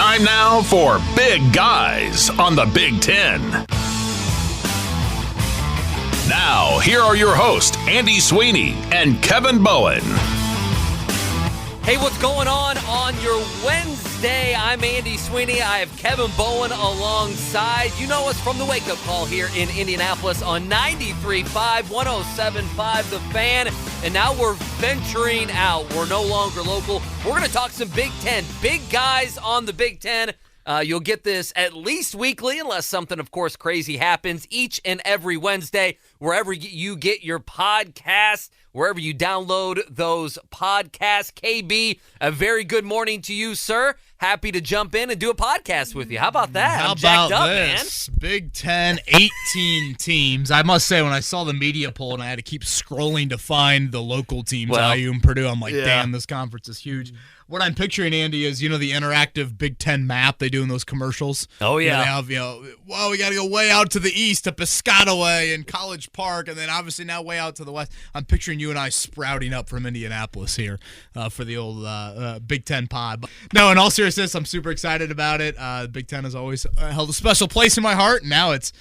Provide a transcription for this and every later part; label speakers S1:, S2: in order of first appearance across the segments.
S1: Time now for Big Guys on the Big Ten. Now, here are your hosts, Andy Sweeney and Kevin Bowen.
S2: Hey, what's going on your Wednesday? I'm Andy Sweeney. I have Kevin Bowen alongside. You know us from the Wake Up Call here in Indianapolis on 93.5, 107.5 The Fan. And now we're venturing out. We're no longer local. We're going to talk some Big Ten. Big guys on the Big Ten. You'll get this at least weekly, unless something, of course, crazy happens, each and every Wednesday, wherever you get your podcasts, wherever you download those podcasts. KB, a very good morning to you, sir. Happy to jump in and do a podcast with you. How about that?
S3: How
S2: I'm jacked
S3: about
S2: up,
S3: this?
S2: Man.
S3: Big Ten, 18 teams. I must say, when I saw the media poll and I had to keep scrolling to find the local teams, IU and Purdue, I'm like, damn, this conference is huge. What I'm picturing, Andy, is, the interactive Big Ten map they do in those commercials.
S2: Oh, yeah.
S3: They have, we got to go way out to the east to Piscataway and College Park, and then obviously now way out to the west. I'm picturing you and I sprouting up from Indianapolis here for the old Big Ten pod. But no, in all seriousness, I'm super excited about it. Big Ten has always held a special place in my heart, and now it's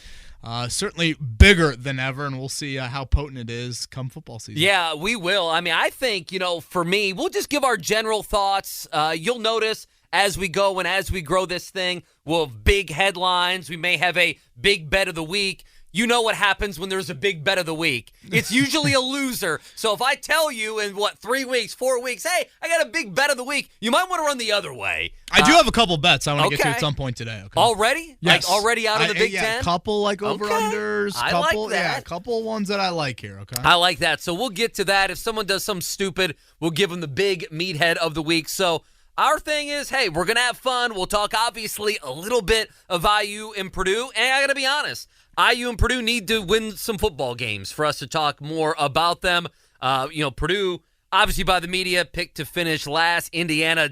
S3: certainly bigger than ever, and we'll see how potent it is come football season.
S2: Yeah, we will. I mean, I think, for me, we'll just give our general thoughts. You'll notice as we go and as we grow this thing, we'll have big headlines. We may have a big bet of the week. You know what happens when there's a big bet of the week. It's usually a loser. So if I tell you in, 3 weeks, 4 weeks, hey, I got a big bet of the week, you might want to run the other way.
S3: I do have a couple bets I want to get to at some point today. Okay.
S2: Already?
S3: Yes.
S2: Like already out of the Big Ten?
S3: A couple over-unders.
S2: I
S3: couple,
S2: like that.
S3: Yeah, a couple ones that I like here, okay?
S2: I like that. So we'll get to that. If someone does something stupid, we'll give them the big meathead of the week. So our thing is, hey, we're going to have fun. We'll talk, obviously, a little bit of IU and Purdue. And I got to be honest, IU and Purdue need to win some football games for us to talk more about them. Purdue, obviously by the media, picked to finish last. Indiana,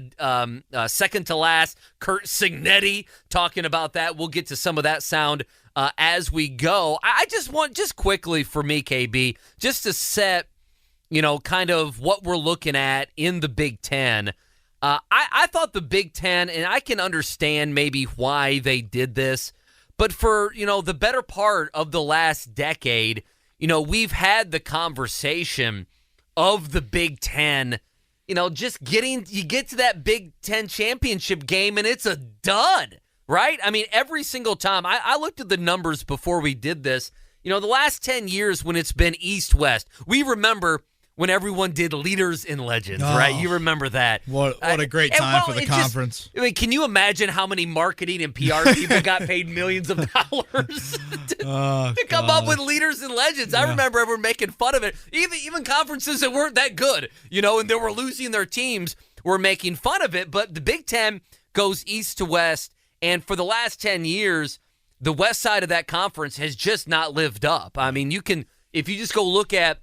S2: second to last. Kurt Cignetti talking about that. We'll get to some of that sound as we go. I just want, just quickly for me, KB, just to set, kind of what we're looking at in the Big Ten. I thought the Big Ten, and I can understand maybe why they did this, but for, the better part of the last decade, we've had the conversation of the Big Ten, just you get to that Big Ten championship game and it's a dud, right? I mean, every single time. I looked at the numbers before we did this. The last 10 years when it's been East-West, we remember when everyone did Leaders and Legends, right? You remember that.
S3: What a great time for the conference.
S2: Can you imagine how many marketing and PR people got paid millions of dollars to come up with Leaders and Legends? Yeah. I remember everyone making fun of it. Even conferences that weren't that good, and they were losing their teams were making fun of it. But the Big Ten goes east to west, and for the last 10 years, the west side of that conference has just not lived up. I mean, if you just go look at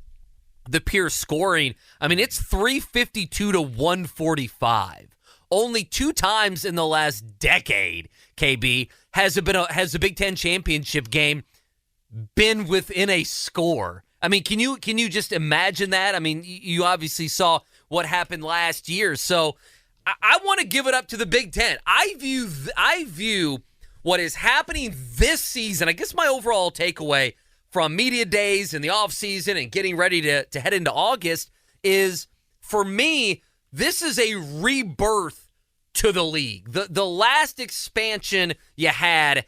S2: the pure scoring, I mean, it's 352 to 145. Only 2 times in the last decade, KB, has the Big Ten championship game been within a score. I mean, can you just imagine that? I mean, you obviously saw what happened last year. So I want to give it up to the Big Ten. I view what is happening this season. I guess my overall takeaway from media days and the offseason and getting ready to head into August is, for me, this is a rebirth to the league. The last expansion you had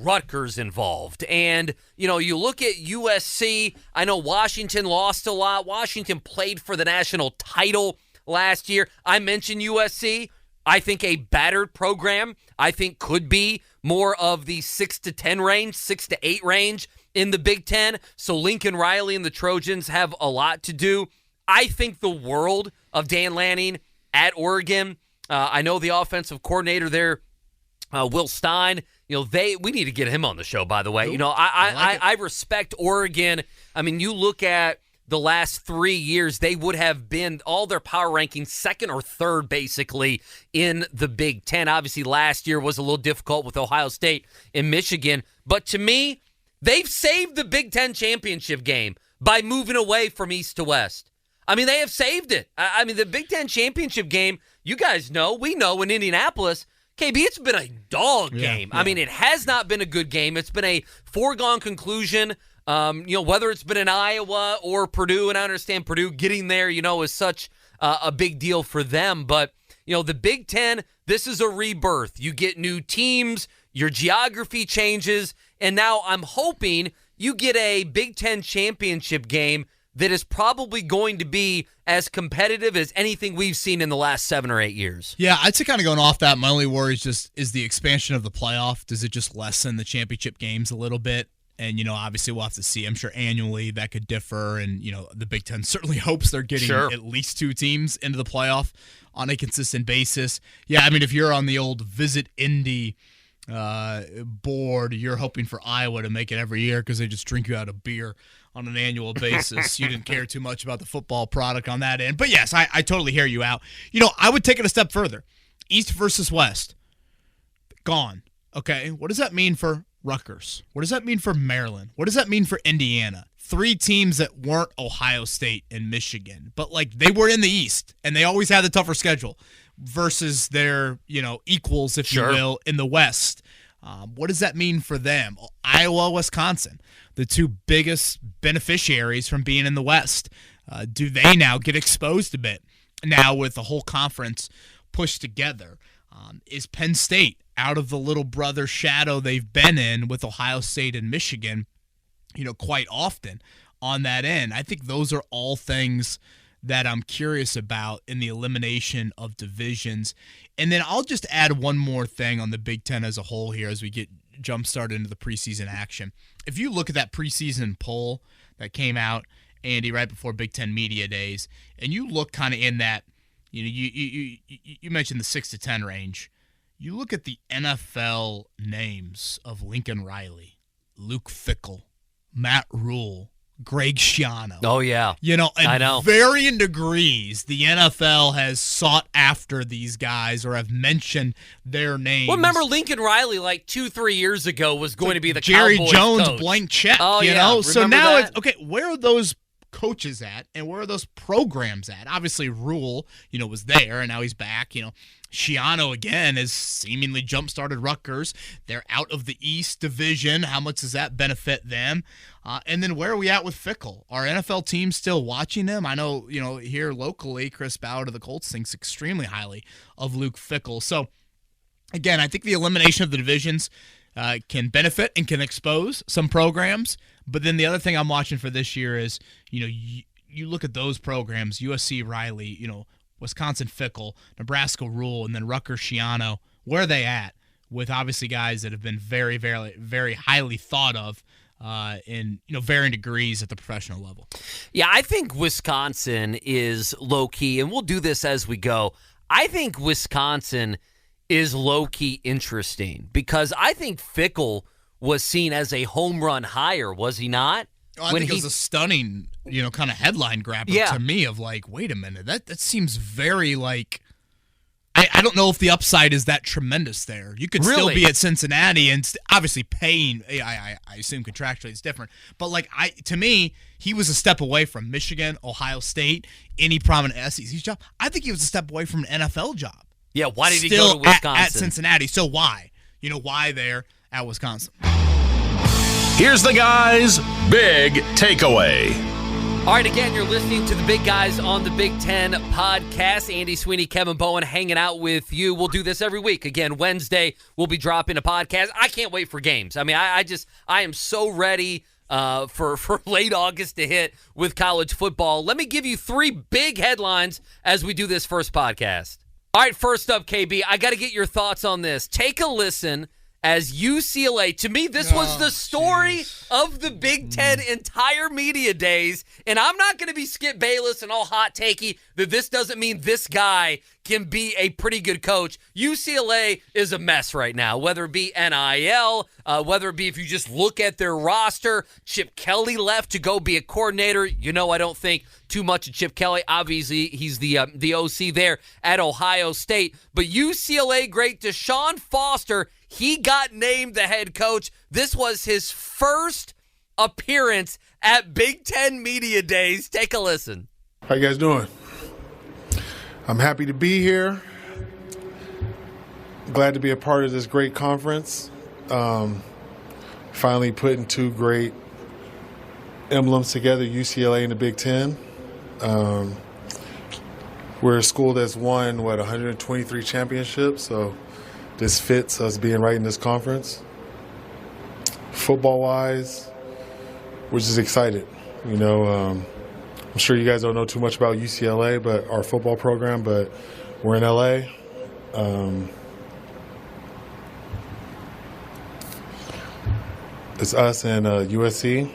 S2: Rutgers involved. And, you look at USC. I know Washington lost a lot. Washington played for the national title last year. I mentioned USC. I think a battered program, I think, could be more of the 6 to 10 range, 6 to 8 range in the Big Ten. So Lincoln Riley and the Trojans have a lot to do. I think the world of Dan Lanning at Oregon. I know the offensive coordinator there, Will Stein. We need to get him on the show, by the way. I respect Oregon. I mean, you look at the last 3 years, they would have been all their power rankings second or third, basically, in the Big Ten. Obviously, last year was a little difficult with Ohio State and Michigan. But to me, they've saved the Big Ten championship game by moving away from East to West. I mean, they have saved it. I mean, the Big Ten championship game, you guys know, we know in Indianapolis, KB, it's been a dog game. I mean, it has not been a good game. It's been a foregone conclusion. Whether it's been in Iowa or Purdue, and I understand Purdue getting there, is such a big deal for them. But, the Big Ten, this is a rebirth. You get new teams, your geography changes, and now I'm hoping you get a Big Ten championship game that is probably going to be as competitive as anything we've seen in the last 7 or 8 years.
S3: Yeah, I'd say kind of going off that, my only worry is the expansion of the playoff. Does it just lessen the championship games a little bit? And, obviously we'll have to see. I'm sure annually that could differ. And, the Big Ten certainly hopes they're getting at least 2 teams into the playoff on a consistent basis. Yeah, I mean, if you're on the old Visit Indy board, you're hoping for Iowa to make it every year because they just drink you out of beer on an annual basis. You didn't care too much about the football product on that end. But yes, I totally hear you out. I would take it a step further. East versus West. Gone. Okay, what does that mean for Rutgers? What does that mean for Maryland? What does that mean for Indiana? 3 teams that weren't Ohio State and Michigan, but they were in the East, and they always had the tougher schedule versus their, equals, if you will, in the West. What does that mean for them? Iowa, Wisconsin, the 2 biggest beneficiaries from being in the West. Do they now get exposed a bit now with the whole conference pushed together? Is Penn State out of the little brother shadow they've been in with Ohio State and Michigan, quite often on that end? I think those are all things that I'm curious about in the elimination of divisions. And then I'll just add one more thing on the Big Ten as a whole here as we get jump-started into the preseason action. If you look at that preseason poll that came out, Andy, right before Big Ten Media Days, and you look kind of in that, you mentioned the 6 to 10 range. You look at the NFL names of Lincoln Riley, Luke Fickell, Matt Rule, Greg Schiano.
S2: Oh, yeah.
S3: I know. Varying degrees, the NFL has sought after these guys or have mentioned their names.
S2: Well, remember Lincoln Riley 2-3 years ago was going to be the
S3: Jerry
S2: Cowboys
S3: Jones
S2: coach.
S3: Blank check.
S2: Oh, yeah.
S3: Know? So
S2: remember
S3: now
S2: that?
S3: it's, okay, where are those coaches at and where are those programs at? Obviously, Rule, was there and now he's back. Schiano, again, has seemingly jump-started Rutgers. They're out of the East Division. How much does that benefit them? And then where are we at with Fickell? Are NFL teams still watching him? I know, here locally, Chris Ballard of the Colts thinks extremely highly of Luke Fickell. So, again, I think the elimination of the divisions can benefit and can expose some programs. But then the other thing I'm watching for this year is, you look at those programs, USC Riley, Wisconsin Fickell, Nebraska Rule, and then Rutgers Schiano. Where are they at with obviously guys that have been very, very, very highly thought of in varying degrees at the professional level?
S2: Yeah, I think Wisconsin is low-key, and we'll do this as we go. I think Wisconsin is low-key interesting because I think Fickell was seen as a home run hire, was he not?
S3: I think it was a stunning, kind of headline grabber to me of wait a minute, that seems very I don't know if the upside is that tremendous there. You could still be at Cincinnati and obviously paying, I assume contractually it's different, but to me, he was a step away from Michigan, Ohio State, any prominent SEC job. I think he was a step away from an NFL job.
S2: Yeah, why did he go to Wisconsin?
S3: At Cincinnati, so why? Why there at Wisconsin?
S1: Here's the guys' big takeaway.
S2: All right, again, you're listening to the Big Guys on the Big Ten podcast. Andy Sweeney, Kevin Bowen hanging out with you. We'll do this every week. Again, Wednesday, we'll be dropping a podcast. I can't wait for games. I mean, I am so ready for late August to hit with college football. Let me give you 3 big headlines as we do this first podcast. All right, first up, KB, I got to get your thoughts on this. Take a listen as UCLA, to me, this was the story of the Big Ten entire media days, and I'm not going to be Skip Bayless and all hot takey that this doesn't mean this guy can be a pretty good coach. UCLA is a mess right now, whether it be NIL, whether it be if you just look at their roster. Chip Kelly left to go be a coordinator. I don't think too much of Chip Kelly. Obviously, he's the OC there at Ohio State. But UCLA great Deshaun Foster, he got named the head coach. This was his first appearance at Big Ten Media Days. Take a listen.
S4: How you guys doing? I'm happy to be here. Glad to be a part of this great conference. Finally putting two great emblems together, UCLA and the Big Ten. We're a school that's won, 123 championships, so this fits us being right in this conference. Football-wise, we're just excited. I'm sure you guys don't know too much about UCLA, but our football program, but we're in LA. It's us and USC.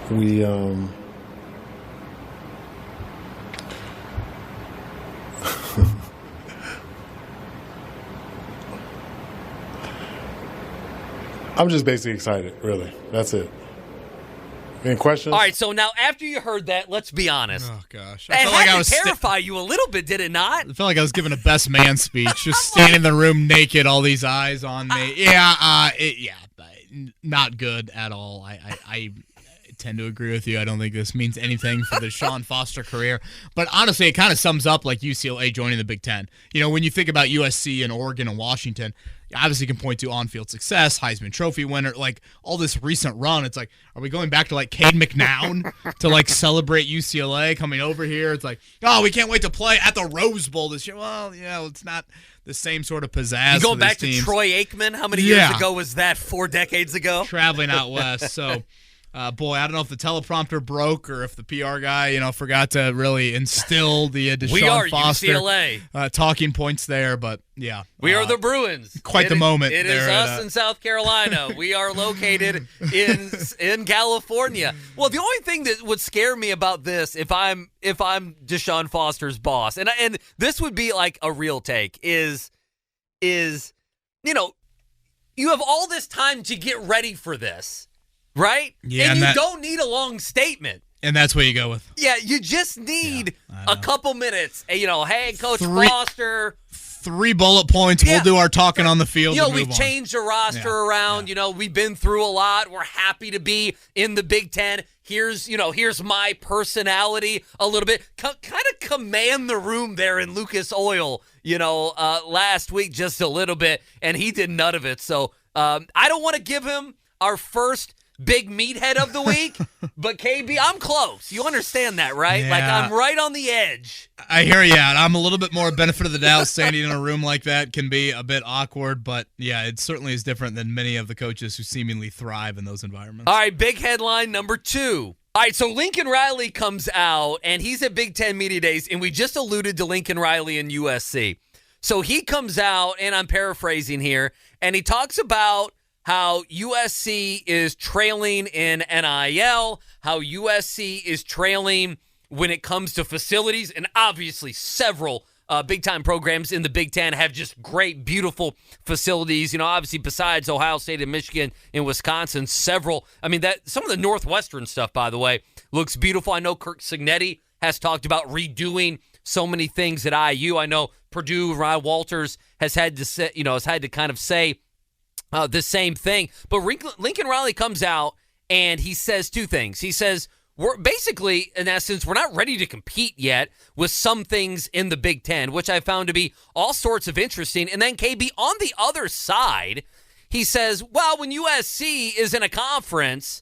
S4: We I'm just basically excited, really. That's it. Any questions?
S2: All right, so now after you heard that, let's be honest.
S3: Oh, gosh.
S2: It had to terrify you a little bit, did it not?
S3: I felt like I was giving a best man speech, just standing in the room naked, all these eyes on me. Not good at all. I tend to agree with you. I don't think this means anything for the Sean Foster career. But honestly, it kind of sums up like UCLA joining the Big Ten. When you think about USC and Oregon and Washington, you obviously can point to on-field success, Heisman Trophy winner, like all this recent run. It's like, are we going back to like Cade McNown to like celebrate UCLA coming over here? It's like, oh, we can't wait to play at the Rose Bowl this year. Well, it's not the same sort of pizzazz.
S2: You going back to
S3: teams.
S2: Troy Aikman? How many years ago was that? 4 decades ago?
S3: Traveling out west. So, boy, I don't know if the teleprompter broke or if the PR guy, forgot to really instill the Deshaun Foster
S2: UCLA.
S3: Talking points there. But, yeah.
S2: We are the Bruins.
S3: Quite the moment.
S2: It is us in South Carolina. We are located in California. Well, the only thing that would scare me about this, if I'm Deshaun Foster's boss, and this would be like a real take, is you have all this time to get ready for this. Right?
S3: Yeah,
S2: and you don't need a long statement.
S3: And that's what you go with.
S2: Yeah, you just need a couple minutes. Hey, Coach Foster.
S3: 3 bullet points. We'll do our talking on the field.
S2: We've changed the roster around.
S3: Yeah.
S2: We've been through a lot. We're happy to be in the Big Ten. Here's my personality a little bit. Kind of command the room there in Lucas Oil, last week just a little bit, and he did none of it. So I don't want to give him our first big meathead of the week, but KB, I'm close. You understand that, right?
S3: Yeah.
S2: Like, I'm right on the edge.
S3: I hear you out. I'm a little bit more benefit of the doubt. Standing in a room like that can be a bit awkward, but yeah, it certainly is different than many of the coaches who seemingly thrive in those environments.
S2: All right, big headline number 2. All right, so Lincoln Riley comes out, and he's at Big Ten Media Days, and we just alluded to Lincoln Riley and USC. So he comes out, and I'm paraphrasing here, and he talks about how USC is trailing in NIL, how USC is trailing when it comes to facilities, and obviously several big-time programs in the Big Ten have just great, beautiful facilities. Obviously besides Ohio State and Michigan and Wisconsin, several. Some of the Northwestern stuff, by the way, looks beautiful. I know Kirk Cignetti has talked about redoing so many things at IU. I know Purdue, Ryan Walters has had to say, kind of say the same thing. But Lincoln Riley comes out and he says 2 things. He says, we're basically, in essence, we're not ready to compete yet with some things in the Big Ten, which I found to be all sorts of interesting. And then KB, on the other side, he says, well, when USC is in a conference,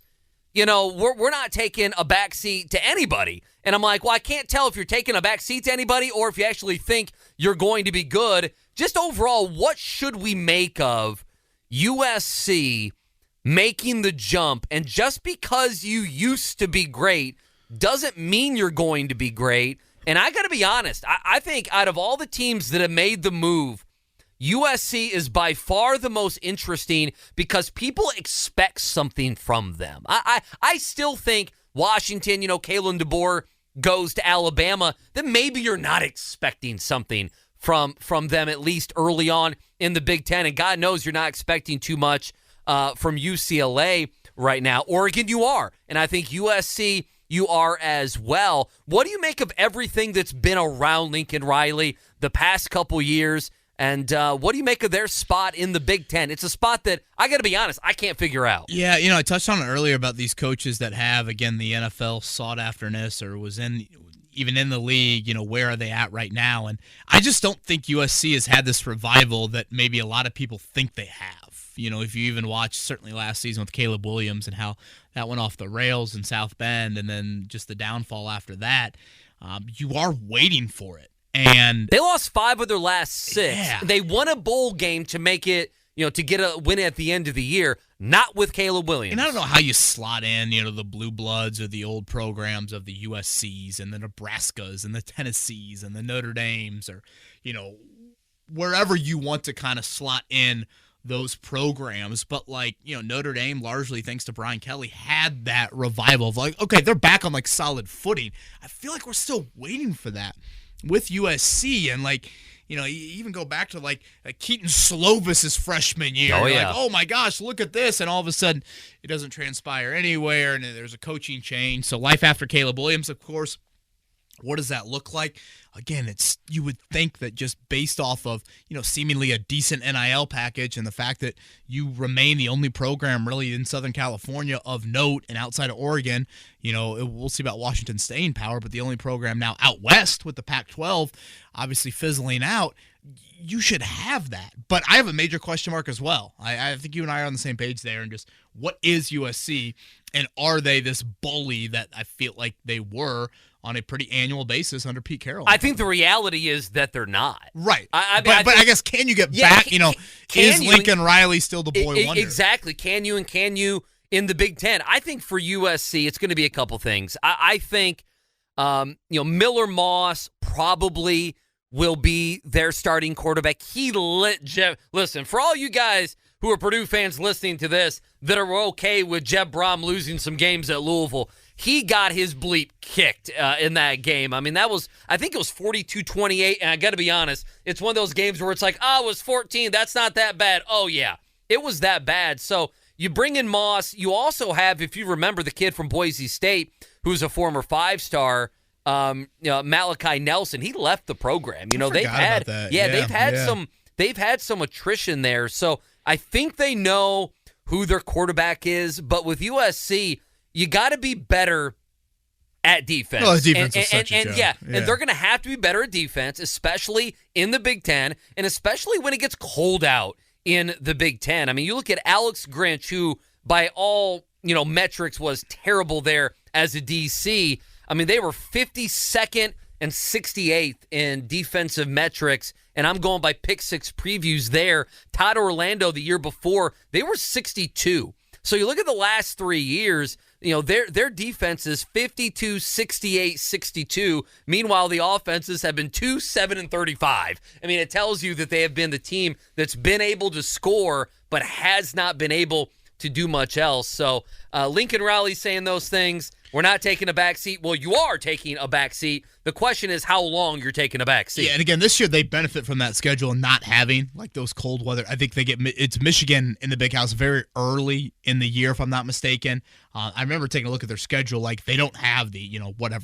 S2: we're not taking a backseat to anybody. And I'm like, well, I can't tell if you're taking a backseat to anybody or if you actually think you're going to be good. Just overall, what should we make of USC making the jump? And just because you used to be great doesn't mean you're going to be great. And I got to be honest, I think out of all the teams that have made the move, USC is by far the most interesting because people expect something from them. I still think Washington, Kalen DeBoer goes to Alabama, then maybe you're not expecting something from them, at least early on in the Big Ten. And God knows you're not expecting too much from UCLA right now. Oregon, you are. And I think USC, you are as well. What do you make of everything that's been around Lincoln Riley the past couple years? And what do you make of their spot in the Big Ten? It's a spot that, I got to be honest, I can't figure out.
S3: Yeah, I touched on it earlier about these coaches that have, again, the NFL sought-afterness or was in even in the league, where are they at right now? And I just don't think USC has had this revival that maybe a lot of people think they have. If you even watch certainly last season with Caleb Williams and how that went off the rails in South Bend and then just the downfall after that, you are waiting for it. And
S2: they lost 5 of their last 6.
S3: Yeah.
S2: They won a bowl game to make it, to get a win at the end of the year, not with Caleb Williams.
S3: And I don't know how you slot in, the Blue Bloods or the old programs of the USCs and the Nebraskas and the Tennessees and the Notre Dames or, wherever you want to kind of slot in those programs. But Notre Dame, largely thanks to Brian Kelly, had that revival of okay, they're back on solid footing. I feel like we're still waiting for that with USC. And you even go back to Keaton Slovis's freshman year.
S2: Oh,
S3: You're
S2: yeah.
S3: oh my gosh, look at this. And all of a sudden it doesn't transpire anywhere. And then there's a coaching change. So life after Caleb Williams, of course. What does that look like? Again, you would think that just based off of, seemingly a decent NIL package and the fact that you remain the only program really in Southern California of note and outside of Oregon, we'll see about Washington staying power, but the only program now out west with the Pac-12 obviously fizzling out, you should have that. But I have a major question mark as well. I think you and I are on the same page there, and just what is USC, and are they this bully that I feel like they were on a pretty annual basis under Pete Carroll?
S2: I think the reality is that they're not.
S3: Right.
S2: I
S3: guess, can you get back? Is Lincoln Riley still the boy wonder?
S2: Exactly. Can you in the Big Ten? I think for USC, it's going to be a couple things. I think, Miller Moss probably will be their starting quarterback. He lit Jeff. Listen, for all you guys who are Purdue fans listening to this that are okay with Jeb Brom losing some games at Louisville, he got his bleep kicked in that game. I mean, I think it was 42-28, and I got to be honest, it's one of those games where it's it was 14. That's not that bad. Oh, yeah, it was that bad. So you bring in Moss. You also have, if you remember, the kid from Boise State, who's a former 5-star, Malachi Nelson. He left the program. They've had some attrition there. So I think they know who their quarterback is. But with USC, you got to be better at defense.
S3: Well, defense is such a joke.
S2: And they're going to have to be better at defense, especially in the Big Ten, and especially when it gets cold out in the Big Ten. I mean, you look at Alex Grinch, who by all metrics was terrible there as a DC. I mean, they were 52nd and 68th in defensive metrics, and I'm going by Pick Six previews there. Todd Orlando the year before, they were 62. So you look at the last 3 years, their defense is 52, 68, 62. Meanwhile, the offenses have been 2, 7, and 35. I mean, it tells you that they have been the team that's been able to score but has not been able to do much else. So Lincoln Riley saying those things. We're not taking a back seat. Well, you are taking a back seat. The question is how long you're taking a back seat.
S3: Yeah, and again, this year they benefit from that schedule and not having those cold weather. I think it's Michigan in the Big House very early in the year, if I'm not mistaken. I remember taking a look at their schedule. They don't have the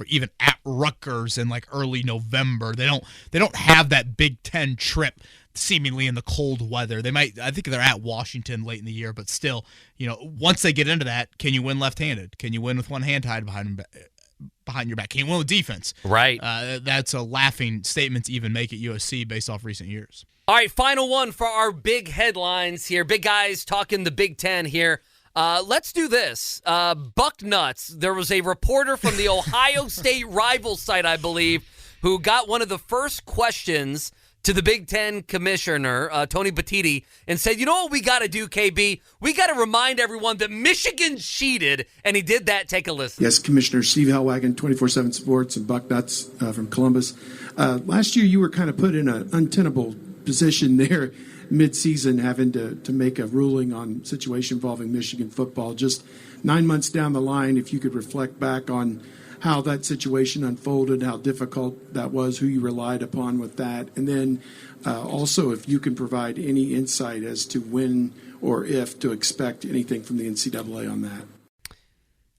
S3: even at Rutgers in early November. They don't have that Big Ten trip seemingly in the cold weather. I think they're at Washington late in the year, but still, once they get into that, can you win left-handed? Can you win with one hand tied behind your back? Can you win with defense?
S2: Right.
S3: That's a laughing statement to even make at USC based off recent years.
S2: All right, final one for our big headlines here. Big guys talking the Big Ten here. Let's do this. Buck Nuts. There was a reporter from the Ohio State rival site, I believe, who got one of the first questions to the Big Ten commissioner, Tony Batiti, and said, you know what we got to do, KB? We got to remind everyone that Michigan cheated, and he did that. Take a listen.
S5: Yes, Commissioner Steve Hellwagon, 24/7 Sports, and Buck Nuts from Columbus. Last year you were kind of put in an untenable position there mid-season, having to make a ruling on situation involving Michigan football. Just 9 months down the line, if you could reflect back on how that situation unfolded, how difficult that was, who you relied upon with that, and then also if you can provide any insight as to when or if to expect anything from the NCAA on that.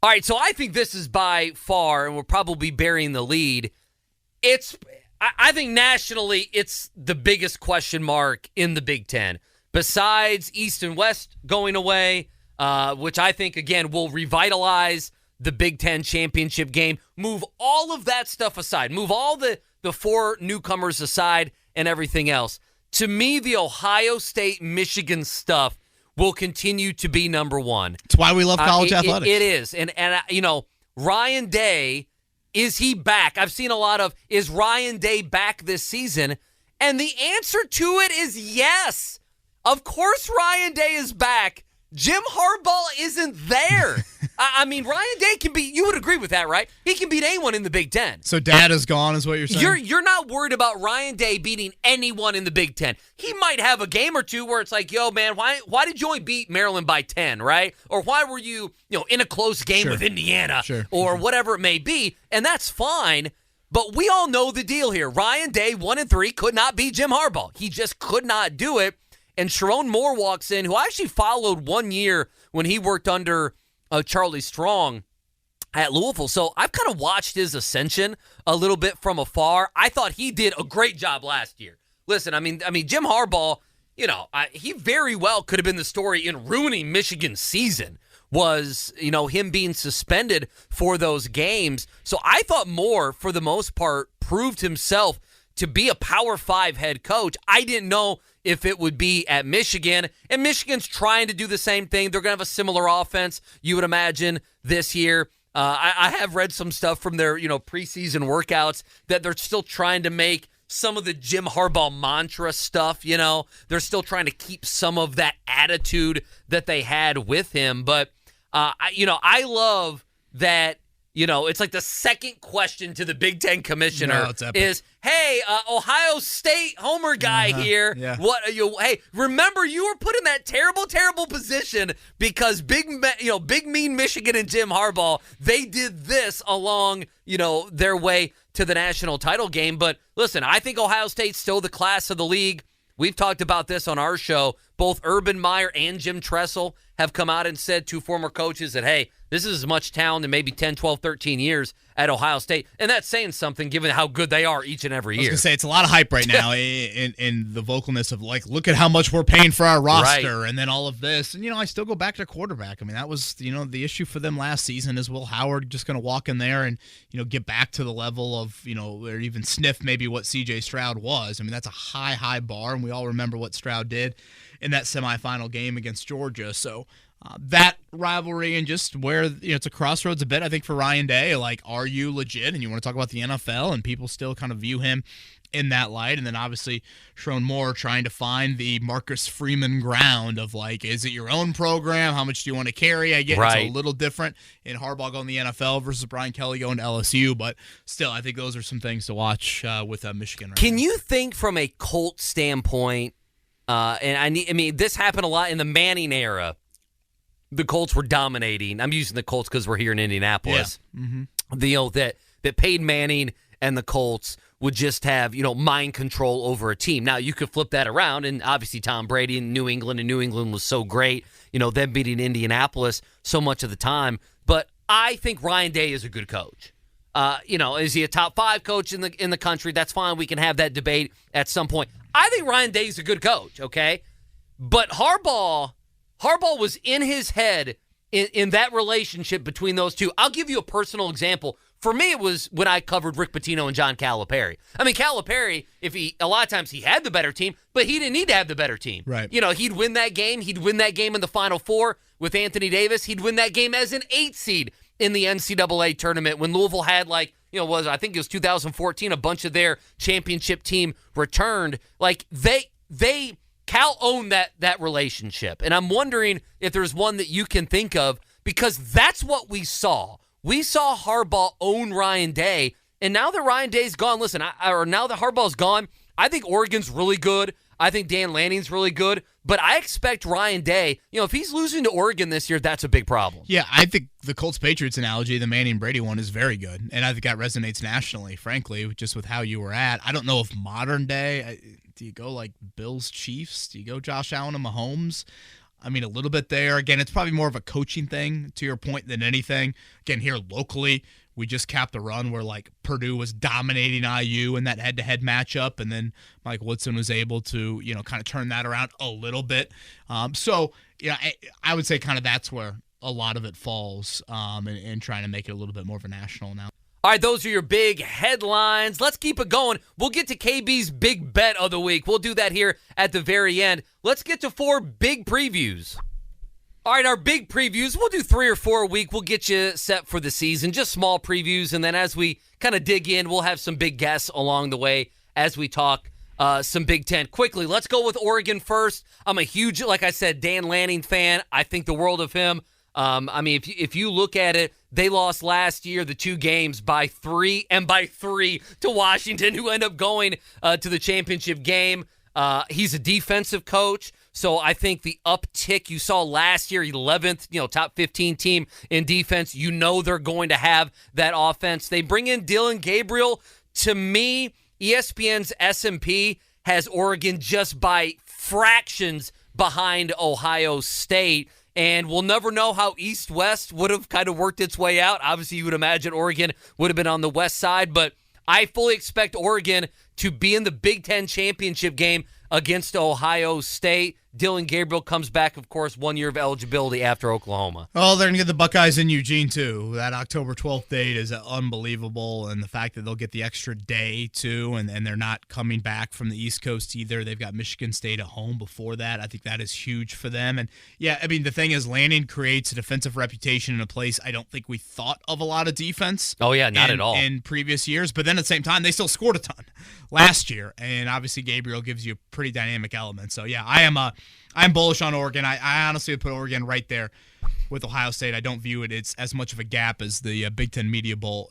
S2: All right, so I think this is by far, and we're probably burying the lead, I think nationally it's the biggest question mark in the Big Ten, besides East and West going away, which I think, again, will revitalize the Big Ten championship game. Move all of that stuff aside. Move all the 4 newcomers aside and everything else. To me, the Ohio State-Michigan stuff will continue to be number one.
S3: It's why we love college athletics.
S2: It is. And Ryan Day, is he back? I've seen a lot of, is Ryan Day back this season? And the answer to it is yes. Of course Ryan Day is back. Jim Harbaugh isn't there. I mean, Ryan Day can beat, you would agree with that, right? He can beat anyone in the Big Ten.
S3: So Dad is gone is what you're saying?
S2: You're not worried about Ryan Day beating anyone in the Big Ten. He might have a game or two where it's like, yo, man, why did you only beat Maryland by 10, right? Or why were you in a close game with Indiana or whatever it may be, and that's fine. But we all know the deal here. Ryan Day, 1-3, could not beat Jim Harbaugh. He just could not do it. And Sharon Moore walks in, who I actually followed 1 year when he worked under Charlie Strong at Louisville. So I've kind of watched his ascension a little bit from afar. I thought he did a great job last year. Listen, I mean, Jim Harbaugh, he very well could have been the story in ruining Michigan's season. Was, him being suspended for those games. So I thought Moore, for the most part, proved himself to be a Power 5 head coach. I didn't know if it would be at Michigan. And Michigan's trying to do the same thing. They're going to have a similar offense, you would imagine, this year. I have read some stuff from their, preseason workouts that they're still trying to make some of the Jim Harbaugh mantra stuff, They're still trying to keep some of that attitude that they had with him. But, I love that, it's like the second question to the Big Ten commissioner is, hey, Ohio State homer guy here. Yeah. What are you? Hey, remember you were put in that terrible, terrible position because big mean Michigan and Jim Harbaugh, they did this along, their way to the national title game. But listen, I think Ohio State's still the class of the league. We've talked about this on our show. Both Urban Meyer and Jim Tressel have come out and said, 2 former coaches, that, hey, this is as much talent in maybe 10, 12, 13 years at Ohio State. And that's saying something given how good they are each and every year.
S3: I was going to say, it's a lot of hype right now in the vocalness of, like, look at how much we're paying for our roster and then all of this. And, I still go back to quarterback. I mean, that was, the issue for them last season is Will Howard just going to walk in there and, get back to the level of, or even sniff maybe what C.J. Stroud was. I mean, that's a high, high bar, and we all remember what Stroud did in that semifinal game against Georgia. So that rivalry and just where it's a crossroads a bit, I think, for Ryan Day. Like, are you legit? And you want to talk about the NFL, and people still kind of view him in that light. And then obviously Sharon Moore trying to find the Marcus Freeman ground of, like, is it your own program? How much do you want to carry? I get it's a little different in Harbaugh going to the NFL versus Brian Kelly going to LSU, but still, I think those are some things to watch with Michigan.
S2: Can you think from a Colt standpoint? And this happened a lot in the Manning era. The Colts were dominating. I'm using the Colts because we're here in Indianapolis. Yeah. Mm-hmm. That Peyton Manning and the Colts would just have, mind control over a team. Now, you could flip that around, and obviously Tom Brady in New England, and New England was so great, them beating Indianapolis so much of the time. But I think Ryan Day is a good coach. Is he a top 5 coach in the country? That's fine. We can have that debate at some point. I think Ryan Day's a good coach, okay? But Harbaugh was in his head in that relationship between those two. I'll give you a personal example. For me, it was when I covered Rick Pitino and John Calipari. I mean, Calipari, a lot of times he had the better team, but he didn't need to have the better team. Right. He'd win that game. He'd win that game in the Final Four with Anthony Davis. He'd win that game as an 8 seed in the NCAA tournament when Louisville had, I think it was 2014, a bunch of their championship team returned. Like, Cal owned that relationship. And I'm wondering if there's one that you can think of, because that's what we saw. We saw Harbaugh own Ryan Day, and now that Ryan Day's gone, now that Harbaugh's gone, I think Oregon's really good. I think Dan Lanning's really good. But I expect Ryan Day, if he's losing to Oregon this year, that's a big problem.
S3: Yeah, I think the Colts-Patriots analogy, the Manning-Brady one, is very good. And I think that resonates nationally, frankly, just with how you were at. I don't know if modern day, do you go like Bills-Chiefs? Do you go Josh Allen and Mahomes? I mean, a little bit there. Again, it's probably more of a coaching thing, to your point, than anything. Again, here locally, we just capped a run where, Purdue was dominating IU in that head-to-head matchup, and then Mike Woodson was able to, kind of turn that around a little bit. I would say kind of that's where a lot of it falls, and trying to make it a little bit more of a national now.
S2: All right, those are your big headlines. Let's keep it going. We'll get to KB's big bet of the week. We'll do that here at the very end. Let's get to 4 big previews. All right, our big previews, we'll do 3 or 4 a week. We'll get you set for the season, just small previews. And then as we kind of dig in, we'll have some big guests along the way as we talk some Big Ten. Quickly, let's go with Oregon first. I'm a huge, like I said, Dan Lanning fan. I think the world of him. I mean, if you look at it, they lost last year the 2 games by 3 to Washington, who ended up going to the championship game. He's a defensive coach, so I think the uptick you saw last year, 11th, top 15 team in defense, they're going to have that offense. They bring in Dylan Gabriel. To me, ESPN's S&P has Oregon just by fractions behind Ohio State. And we'll never know how East-West would have kind of worked its way out. Obviously, you would imagine Oregon would have been on the west side, but I fully expect Oregon to be in the Big Ten championship game against Ohio State. Dylan Gabriel comes back, of course, 1 year of eligibility after Oklahoma.
S3: Oh, they're going to get the Buckeyes in Eugene, too. That October 12th date is unbelievable, and the fact that they'll get the extra day, too, and they're not coming back from the East Coast either. They've got Michigan State at home before that. I think that is huge for them. And, yeah, I mean, the thing is, Lanning creates a defensive reputation in a place I don't think we thought of a lot of defense.
S2: Oh, yeah, not at all.
S3: In previous years. But then at the same time, they still scored a ton last year. And obviously, Gabriel gives you a pretty dynamic element. So, yeah, I'm bullish on Oregon. I honestly would put Oregon right there with Ohio State. I don't view it as much of a gap as the Big Ten media poll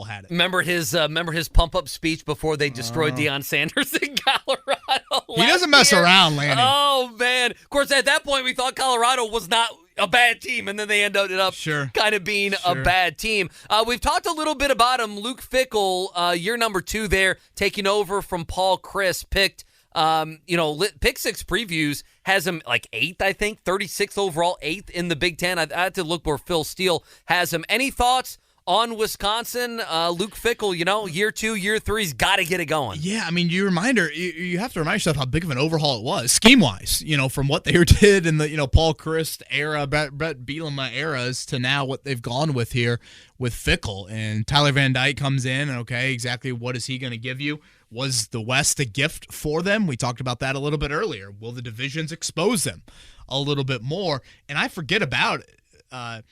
S3: had it.
S2: Remember his pump-up speech before they destroyed Deion Sanders in Colorado?
S3: He doesn't mess around, Lanning.
S2: Oh, man. Of course, at that point, we thought Colorado was not a bad team, and then they ended up kind of being a bad team. We've talked a little bit about him. Luke Fickell, year number 2 there, taking over from Paul Chryst, picked Pick Six Previews has him like 8th, I think, 36th overall, 8th in the Big Ten. I had to look where Phil Steele has him. Any thoughts on Wisconsin? Luke Fickell, year 2, year 3's got to get it going.
S3: Yeah, I mean, you have to remind yourself how big of an overhaul it was, scheme-wise, from what they did in the, Paul Chryst era, Brett Bielema eras to now what they've gone with here with Fickell. And Tyler Van Dyke comes in, and okay, exactly what is he going to give you? Was the West a gift for them? We talked about that a little bit earlier. Will the divisions expose them a little bit more? And I forget about it. I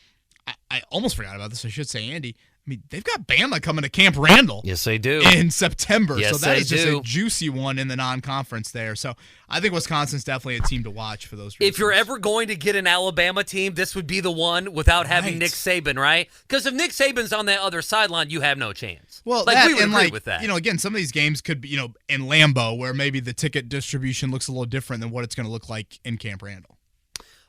S3: almost forgot about this. I should say, Andy. I mean, they've got Bama coming to Camp Randall.
S2: Yes, they do.
S3: In September.
S2: Yes,
S3: so that is just a juicy one in the non-conference there. So I think Wisconsin's definitely a team to watch for those reasons.
S2: If you're ever going to get an Alabama team, this would be the one without having Nick Saban, right? Because if Nick Saban's on that other sideline, you have no chance.
S3: Well, we would agree with that. Again, some of these games could be, in Lambeau, where maybe the ticket distribution looks a little different than what it's going to look like in Camp Randall.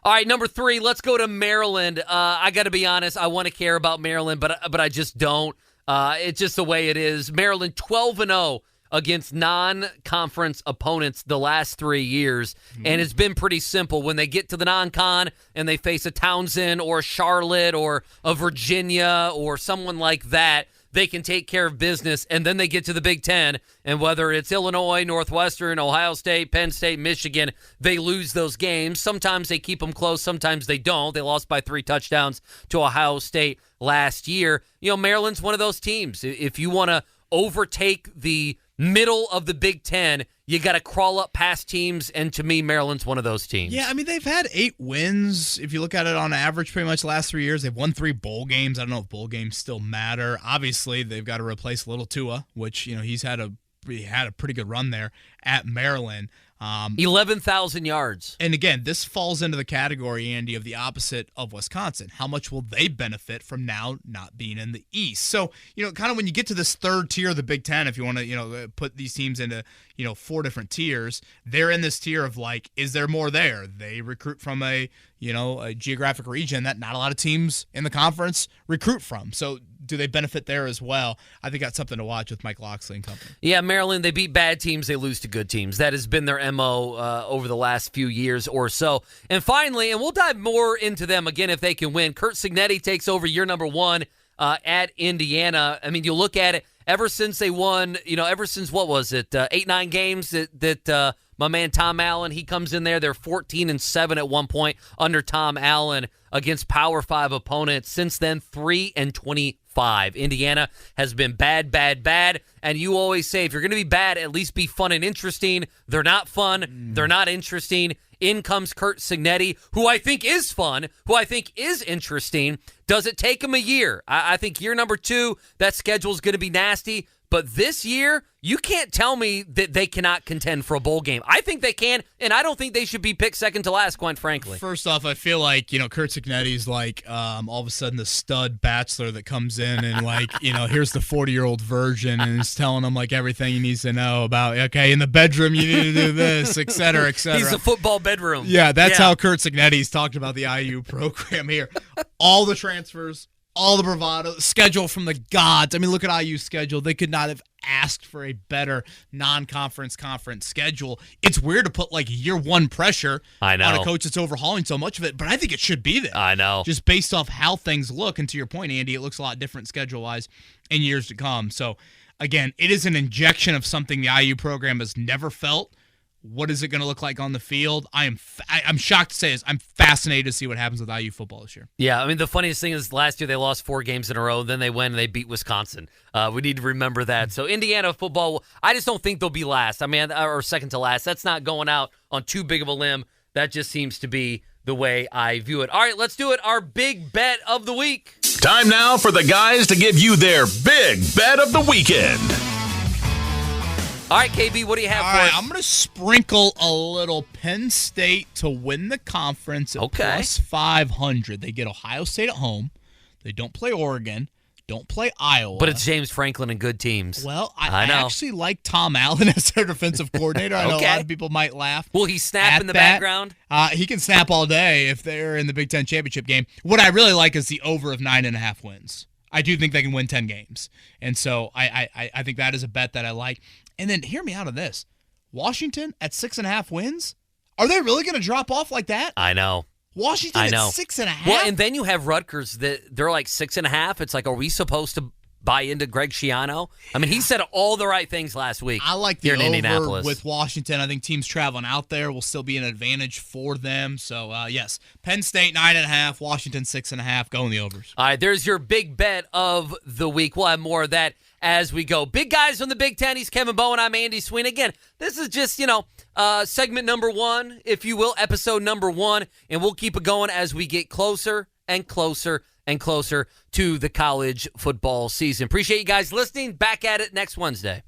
S2: All right, number 3, let's go to Maryland. I got to be honest, I want to care about Maryland, but I just don't. It's just the way it is. Maryland 12-0 against non-conference opponents the last 3 years, and it's been pretty simple. When they get to the non-con and they face a Townsend or a Charlotte or a Virginia or someone like that, they can take care of business, and then they get to the Big Ten, and whether it's Illinois, Northwestern, Ohio State, Penn State, Michigan, they lose those games. Sometimes they keep them close, sometimes they don't. They lost by 3 touchdowns to Ohio State last year. Maryland's one of those teams. If you want to overtake the middle of the Big Ten, you got to crawl up past teams, and to me, Maryland's one of those teams.
S3: Yeah, I mean, they've had 8 wins. If you look at it on average, pretty much the last 3 years, they've won 3 bowl games. I don't know if bowl games still matter. Obviously, they've got to replace Little Tua, which, he's had a pretty good run there at Maryland.
S2: 11,000 yards.
S3: And again, this falls into the category, Andy, of the opposite of Wisconsin. How much will they benefit from now not being in the East? So, kind of when you get to this third tier of the Big Ten, if you want to, put these teams into, 4 different tiers, they're in this tier of is there more there? They recruit from a geographic region that not a lot of teams in the conference recruit from. So do they benefit there as well? I think that's something to watch with Mike Locksley and company.
S2: Yeah, Maryland, they beat bad teams, they lose to good teams. That has been their MO over the last few years or so. And finally, and we'll dive more into them again if they can win, Curt Cignetti takes over year number 1 at Indiana. I mean, you look at it, ever since they won, ever since, what was it, 8-9 games that My man Tom Allen, he comes in there. They're 14-7 at one point under Tom Allen against Power 5 opponents. Since then, 3-25. Indiana has been bad, bad, bad. And you always say, if you're going to be bad, at least be fun and interesting. They're not fun. They're not interesting. In comes Kurt Cignetti, who I think is fun, who I think is interesting. Does it take him a year? I think year number 2, that schedule is going to be nasty. But this year, you can't tell me that they cannot contend for a bowl game. I think they can, and I don't think they should be picked second to last, quite frankly.
S3: First off, I feel like, Kurt Cignetti's like all of a sudden the stud bachelor that comes in and like, here's the 40-year-old virgin and is telling him like everything he needs to know about, okay, in the bedroom you need to do this, et cetera, et cetera.
S2: He's a football bedroom.
S3: Yeah, that's how Kurt Cignetti's talked about the IU program here. All the transfers, all the bravado, schedule from the gods. I mean, look at IU's schedule. They could not have asked for a better non-conference conference schedule. It's weird to put like year 1 pressure on a coach that's overhauling so much of it, but I think it should be there.
S2: I know.
S3: Just based off how things look. And to your point, Andy, it looks a lot different schedule-wise in years to come. So, again, it is an injection of something the IU program has never felt. What is it going to look like on the field? I'm shocked to say this. I'm fascinated to see what happens with IU football this year.
S2: Yeah, I mean, the funniest thing is last year they lost 4 games in a row. Then they went and they beat Wisconsin. We need to remember that. So Indiana football, I just don't think they'll be last. I mean, or second to last. That's not going out on too big of a limb. That just seems to be the way I view it. All right, let's do it. Our big bet of the week.
S1: Time now for the guys to give you their big bet of the weekend.
S2: All right, KB, what do you have for us?
S3: I'm going to sprinkle a little Penn State to win the conference at plus 500. They get Ohio State at home. They don't play Oregon. Don't play Iowa.
S2: But it's James Franklin and good teams.
S3: Well, I actually like Tom Allen as their defensive coordinator. I know a lot of people might laugh.
S2: Will he snap in the background?
S3: He can snap all day if they're in the Big Ten championship game. What I really like is the over of 9.5 wins. I do think they can win 10 games. And so I think that is a bet that I like. And then hear me out on this. Washington at 6.5 wins? Are they really going to drop off like that?
S2: I know.
S3: Washington at 6.5?
S2: Well, and then you have Rutgers that they're like 6.5. It's like, are we supposed to buy into Greg Schiano? I mean, he said all the right things last week.
S3: I like the
S2: here in
S3: over
S2: Indianapolis.
S3: With Washington. I think teams traveling out there will still be an advantage for them. So, yes, Penn State 9.5, Washington 6.5. Go in the overs.
S2: All right, there's your big bet of the week. We'll have more of that as we go. Big guys from the Big Ten. He's Kevin Bowen. I'm Andy Sweeney. Again, this is just, segment number 1, if you will, episode number 1, and we'll keep it going as we get closer and closer and closer to the college football season. Appreciate you guys listening. Back at it next Wednesday.